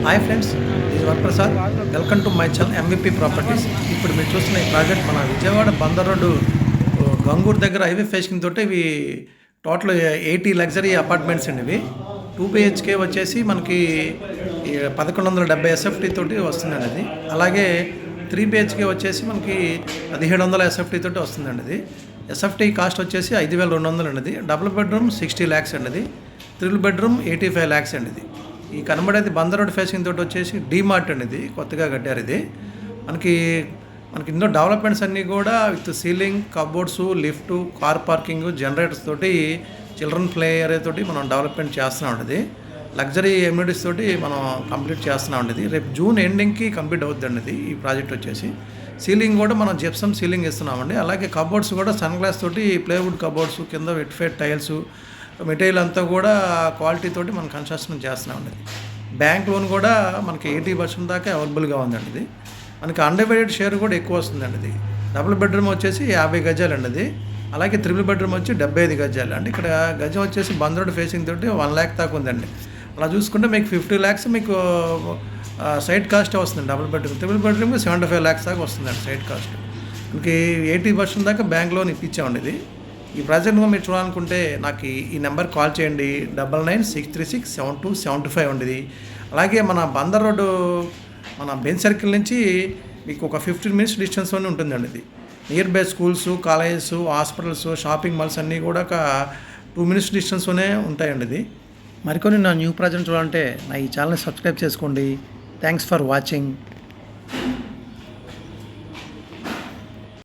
Hi friends, ఇది Varaprasad. Welcome to my channel MVP properties. ఇప్పుడు మీరు చూస్తున్న ఈ ప్రాజెక్ట్ మన విజయవాడ బందర్ రోడ్డు గంగూరు దగ్గర హైవే ఫేసింగ్ తోటి ఇవి టోటల్ 80 లగ్జరీ అపార్ట్మెంట్స్ అండి. ఇవి 2 BHK వచ్చేసి మనకి 1170 SFT తోటి వస్తుందండి అది. అలాగే 3 BHK వచ్చేసి మనకి 1700 SFT తోటి వస్తుందండి అది. SFT కాస్ట్ వచ్చేసి 5200 అండి అది. డబుల్ బెడ్రూమ్ 60 lakhs అండి అది. త్రిబుల్ బెడ్రూమ్ 85 lakhs అండి ఇది. ఈ కనబడేది బందర్ రోడ్ ఫేసింగ్ తోటి వచ్చేసి డీమార్ట్ అండి. ఇది కొత్తగా కట్టారు. ఇది మనకి ఇందులో డెవలప్మెంట్స్ అన్నీ కూడా with ceiling, cupboards, lift, car parking, generators తోటి, చిల్డ్రన్ ప్లే ఏరియా తోటి మనం డెవలప్మెంట్ చేస్తున్నాం అండి. లగ్జరీ ఎమ్యూనిటీస్ తోటి మనం కంప్లీట్ చేస్తున్నాం అండి. రేపు జూన్ ఎండింగ్కి కంప్లీట్ అవుతుందండి ఇది. ఈ ప్రాజెక్ట్ వచ్చేసి సీలింగ్ కూడా మనం జిప్సమ్ సీలింగ్ ఇస్తున్నామండి. అలాగే కబోర్డ్స్ కూడా సన్ గ్లాస్ తోటి, ప్లేవుడ్ కబోర్డ్స్, కింద వెట్ఫేట్ టైల్స్, మెటీరియల్ అంతా కూడా క్వాలిటీ తోటి మనం కన్స్ట్రక్షన్ చేస్తున్నామండి. బ్యాంక్ లోన్ కూడా మనకి 80% దాకా అవైలబుల్గా ఉందండి. ఇది మనకి అన్డివైడెడ్ షేర్ కూడా ఎక్కువ వస్తుందండి. ఇది డబుల్ బెడ్రూమ్ వచ్చేసి 50 గజాలు అండి అది. అలాగే త్రిబుల్ బెడ్రూమ్ వచ్చి 75 గజాలు అండి. ఇక్కడ గజం వచ్చేసి బందర్ రోడ్ ఫేసింగ్ తోటి 1 lakh దాకా ఉందండి. అలా చూసుకుంటే మీకు 50 lakhs మీకు సైట్ కాస్ట్ వస్తుంది. డబుల్ బెడ్రూమ్, త్రిబుల్ బెడ్రూమ్కి 75 lakhs దాకా వస్తుందండి సైట్ కాస్ట్. మనకి 80% దాకా బ్యాంక్ లోన్ ఇప్పించామండి. ఇది ఈ ప్రాజెక్ట్గా మీరు చూడాలనుకుంటే నాకు ఈ నెంబర్ కాల్ చేయండి. 9996367275 ఉండేది. అలాగే మన బందర్ రోడ్డు మన బెంచ్ సర్కిల్ నుంచి మీకు ఒక 15 minutes డిస్టెన్స్లోనే ఉంటుందండి. ఇది near by schools, colleges, hospitals, shopping malls అన్నీ కూడా ఒక 2 minutes డిస్టెన్స్లోనే ఉంటాయండి. ఇది మరికొన్ని నా న్యూ ప్రాజెక్ట్ చూడాలంటే నా ఈ ఛానల్ని సబ్స్క్రైబ్ చేసుకోండి. Thanks for watching.